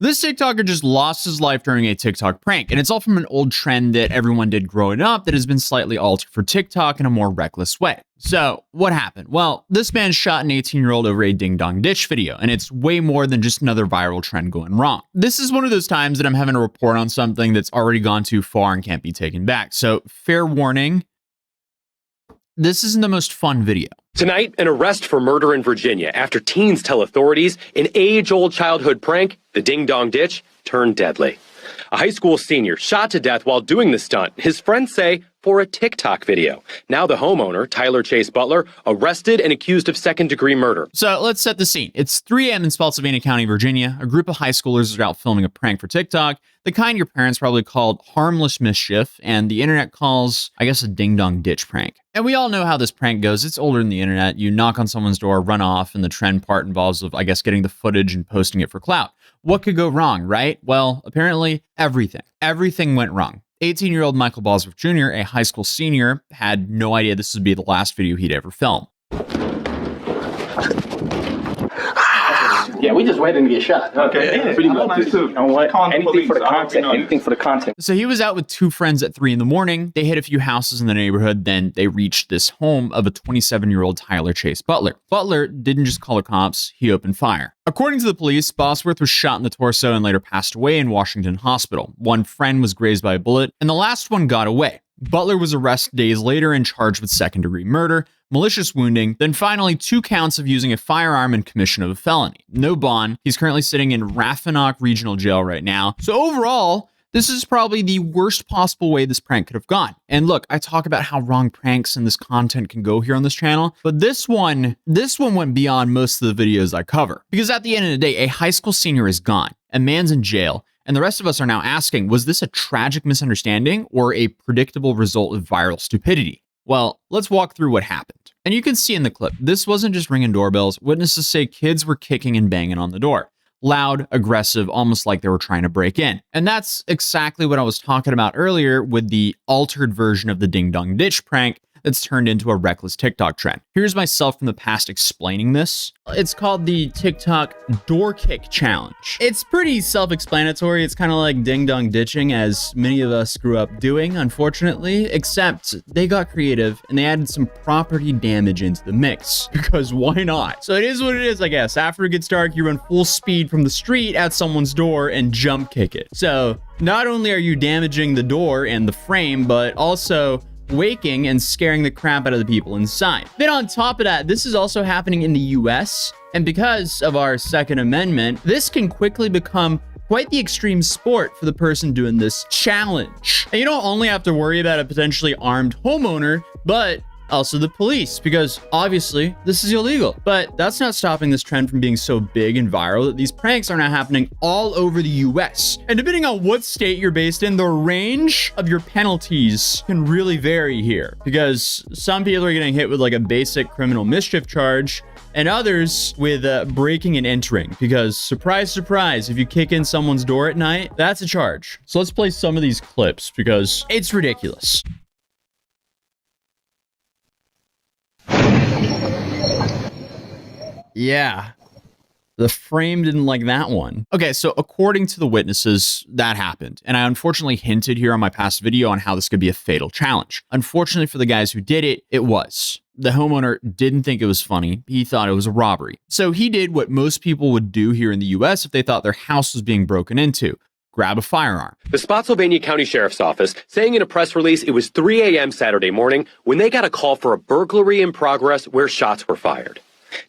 This TikToker just lost his life during a TikTok prank, and it's all from an old trend that everyone did growing up that has been slightly altered for TikTok in a more reckless way. So, what happened? Well, this man shot an 18-year-old over a ding-dong ditch video, and it's way more than just another viral trend going wrong. This is one of those times that I'm having to report on something that's already gone too far and can't be taken back. So, fair warning, this isn't the most fun video. Tonight, an arrest for murder in Virginia after teens tell authorities an age-old childhood prank, the ding-dong ditch, turned deadly. A high school senior shot to death while doing the stunt, his friends say, for a TikTok video. Now the homeowner, Tyler Chase Butler, arrested and accused of second-degree murder. So let's set the scene. It's 3 a.m. in Spotsylvania County, Virginia. A group of high schoolers are out filming a prank for TikTok, the kind your parents probably called harmless mischief, and the internet calls, I guess, a ding-dong ditch prank. And we all know how this prank goes. It's older than the internet. You knock on someone's door, run off, and the trend part involves, I guess, getting the footage and posting it for clout. What could go wrong, right? Well, apparently everything. Everything went wrong. 18-year-old Michael Bosworth Jr., a high school senior, had no idea this would be the last video he'd ever film. Yeah, we just waiting to get shot. Okay, yeah, pretty much. You know what? Anything for the content. Anything for the content. So he was out with 2 friends at 3 a.m. They hit a few houses in the neighborhood. Then they reached this home of a 27-year-old Tyler Chase Butler. Butler didn't just call the cops, he opened fire. According to the police, Bosworth was shot in the torso and later passed away in Washington Hospital. One friend was grazed by a bullet, and the last one got away. Butler was arrested days later and charged with second-degree murder, malicious wounding, then finally 2 counts of using a firearm in commission of a felony. No bond. He's currently sitting in Rappahannock Regional Jail right now. So overall, this is probably the worst possible way this prank could have gone. And look, I talk about how wrong pranks and this content can go here on this channel, but this one went beyond most of the videos I cover. Because at the end of the day, a high school senior is gone, a man's in jail, and the rest of us are now asking, was this a tragic misunderstanding or a predictable result of viral stupidity? Well, let's walk through what happened. And you can see in the clip, this wasn't just ringing doorbells. Witnesses say kids were kicking and banging on the door. Loud, aggressive, almost like they were trying to break in. And that's exactly what I was talking about earlier with the altered version of the ding-dong ditch prank that's turned into a reckless TikTok trend. Here's myself from the past explaining this. It's called the TikTok door kick challenge. It's pretty self-explanatory. It's kind of like ding-dong ditching, as many of us grew up doing, unfortunately, except they got creative and they added some property damage into the mix, because why not? So it is what it is, I guess. After it gets dark, you run full speed from the street at someone's door and jump kick it. So not only are you damaging the door and the frame, but also waking and scaring the crap out of the people inside. Then on top of that, this is also happening in the US, and because of our Second Amendment, this can quickly become quite the extreme sport for the person doing this challenge. And you don't only have to worry about a potentially armed homeowner, but also the police, because obviously this is illegal. But that's not stopping this trend from being so big and viral that these pranks are now happening all over the US. And depending on what state you're based in, the range of your penalties can really vary here, because some people are getting hit with like a basic criminal mischief charge, and others with breaking and entering, because surprise, surprise, if you kick in someone's door at night, that's a charge. So let's play some of these clips because it's ridiculous. Yeah, the frame didn't like that one. Okay, so according to the witnesses, that happened. And I unfortunately hinted here on my past video on how this could be a fatal challenge. Unfortunately for the guys who did it, it was. The homeowner didn't think it was funny. He thought it was a robbery. So he did what most people would do here in the US if they thought their house was being broken into. Grab a firearm. The Spotsylvania County Sheriff's Office saying in a press release it was 3 a.m. Saturday morning when they got a call for a burglary in progress where shots were fired.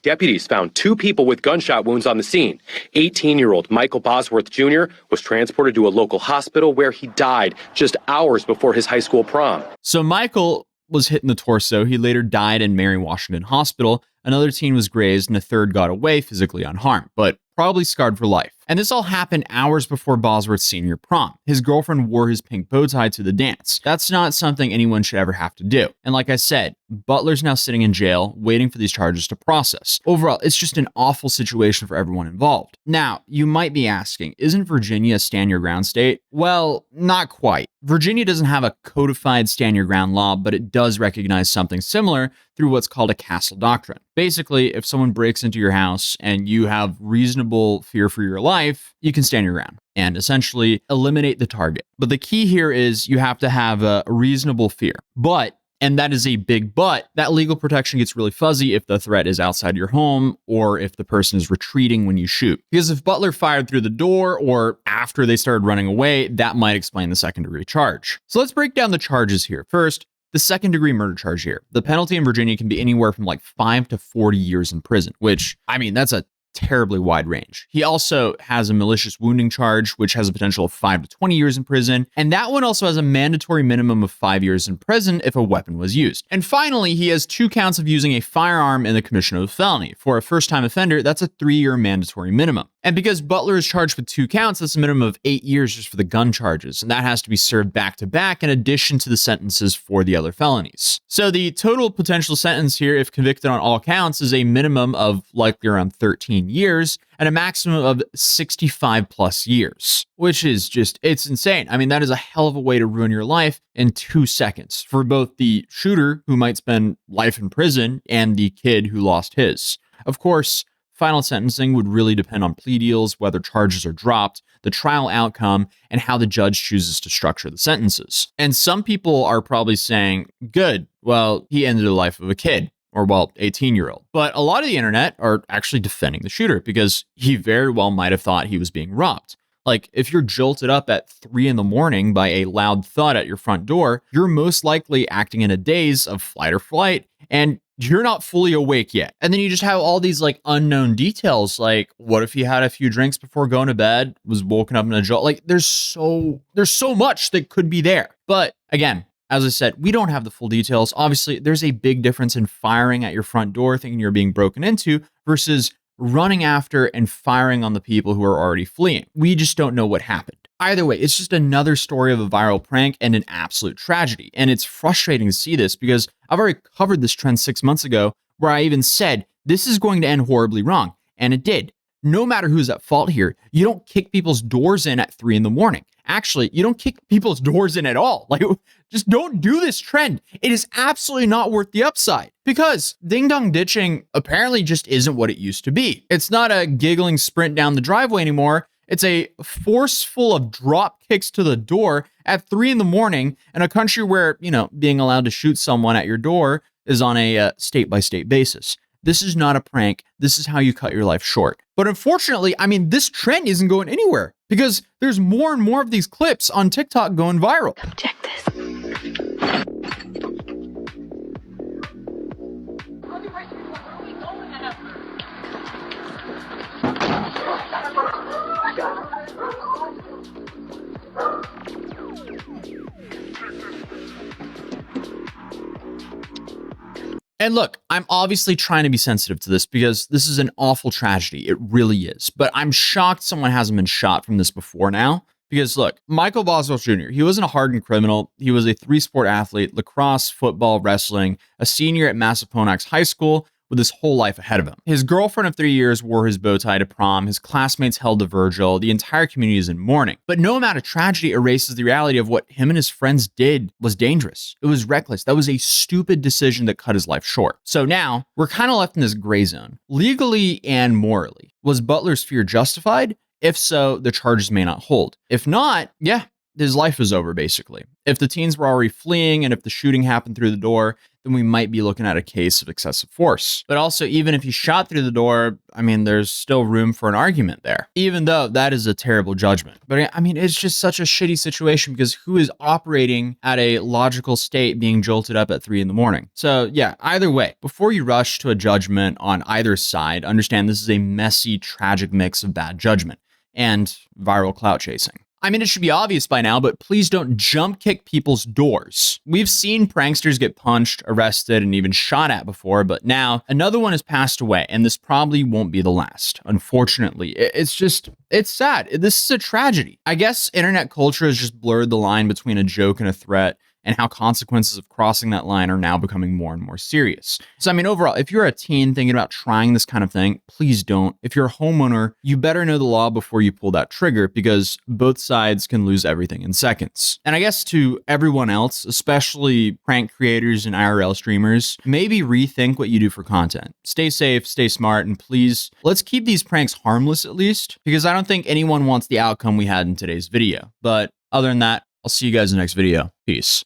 Deputies found 2 people with gunshot wounds on the scene. 18-year-old Michael Bosworth Jr. was transported to a local hospital where he died just hours before his high school prom. So Michael was hit in the torso. He later died in Mary Washington Hospital. Another teen was grazed and a third got away physically unharmed, but probably scarred for life. And this all happened hours before Bosworth's senior prom. His girlfriend wore his pink bow tie to the dance. That's not something anyone should ever have to do. And like I said, Butler's now sitting in jail, waiting for these charges to process. Overall, it's just an awful situation for everyone involved. Now, you might be asking, isn't Virginia a stand your ground state? Well, not quite. Virginia doesn't have a codified stand your ground law, but it does recognize something similar through what's called a castle doctrine. Basically, if someone breaks into your house and you have reasonable fear for your life, you can stand your ground and essentially eliminate the target. But the key here is you have to have a reasonable fear. But, and that is a big but, that legal protection gets really fuzzy if the threat is outside your home or if the person is retreating when you shoot. Because if Butler fired through the door or after they started running away, that might explain the second-degree charge. So let's break down the charges here. First, the second-degree murder charge here. The penalty in Virginia can be anywhere from like 5 to 40 years in prison, which, I mean, that's a terribly wide range. He also has a malicious wounding charge, which has a potential of 5 to 20 years in prison. And that one also has a mandatory minimum of 5 years in prison if a weapon was used. And finally, he has 2 counts of using a firearm in the commission of a felony. For a first-time offender, that's a 3-year mandatory minimum. And because Butler is charged with 2 counts, that's a minimum of 8 years just for the gun charges. And that has to be served back to back in addition to the sentences for the other felonies. So the total potential sentence here, if convicted on all counts, is a minimum of likely around 13 years and a maximum of 65 plus years, which is just, it's insane. I mean, that is a hell of a way to ruin your life in 2 seconds for both the shooter who might spend life in prison and the kid who lost his. Of course, final sentencing would really depend on plea deals, whether charges are dropped, the trial outcome, and how the judge chooses to structure the sentences. And some people are probably saying, good, well, he ended the life of a kid, or well, 18-year-old. But a lot of the internet are actually defending the shooter because he very well might have thought he was being robbed. Like, if you're jolted up at 3 a.m. by a loud thud at your front door, you're most likely acting in a daze of flight or flight, and you're not fully awake yet. And then you just have all these like unknown details. Like, what if he had a few drinks before going to bed, was woken up in a jolt? Like, there's so much that could be there. But again, as I said, we don't have the full details. Obviously, there's a big difference in firing at your front door thinking you're being broken into versus running after and firing on the people who are already fleeing. We just don't know what happened. Either way, it's just another story of a viral prank and an absolute tragedy. And it's frustrating to see this because I've already covered this trend 6 months ago where I even said, this is going to end horribly wrong. And it did. No matter who's at fault here, you don't kick people's doors in at 3 a.m. Actually, you don't kick people's doors in at all. Like, just don't do this trend. It is absolutely not worth the upside because ding dong ditching apparently just isn't what it used to be. It's not a giggling sprint down the driveway anymore. It's a forceful of drop kicks to the door at 3 a.m. in a country where, being allowed to shoot someone at your door is on a state-by-state basis. This is not a prank. This is how you cut your life short. But unfortunately, I mean, this trend isn't going anywhere because there's more and more of these clips on TikTok going viral. Check this. And look, I'm obviously trying to be sensitive to this because this is an awful tragedy. It really is. But I'm shocked someone hasn't been shot from this before now. Because look, Michael Boswell Jr., he wasn't a hardened criminal. He was a 3-sport athlete, lacrosse, football, wrestling, a senior at Massaponax High School with his whole life ahead of him. His girlfriend of 3 years wore his bow tie to prom. His classmates held the Virgil. The entire community is in mourning. But no amount of tragedy erases the reality of what him and his friends did was dangerous. It was reckless. That was a stupid decision that cut his life short. So now we're kind of left in this gray zone, legally and morally. Was Butler's fear justified? If so, the charges may not hold. If not, yeah, his life is over, basically. If the teens were already fleeing and if the shooting happened through the door, then we might be looking at a case of excessive force. But also, even if he shot through the door, I mean, there's still room for an argument there, even though that is a terrible judgment. But I mean, it's just such a shitty situation because who is operating at a logical state being jolted up at 3 a.m? So yeah, either way, before you rush to a judgment on either side, understand this is a messy, tragic mix of bad judgment and viral clout chasing. I mean, it should be obvious by now, but please don't jump kick people's doors. We've seen pranksters get punched, arrested, and even shot at before, but now another one has passed away, and this probably won't be the last. Unfortunately, it's sad. This is a tragedy. I guess internet culture has just blurred the line between a joke and a threat, and how consequences of crossing that line are now becoming more and more serious. So, I mean, overall, if you're a teen thinking about trying this kind of thing, please don't. If you're a homeowner, you better know the law before you pull that trigger, because both sides can lose everything in seconds. And I guess to everyone else, especially prank creators and IRL streamers, maybe rethink what you do for content. Stay safe, stay smart, and please, let's keep these pranks harmless at least, because I don't think anyone wants the outcome we had in today's video. But other than that, I'll see you guys in the next video. Peace.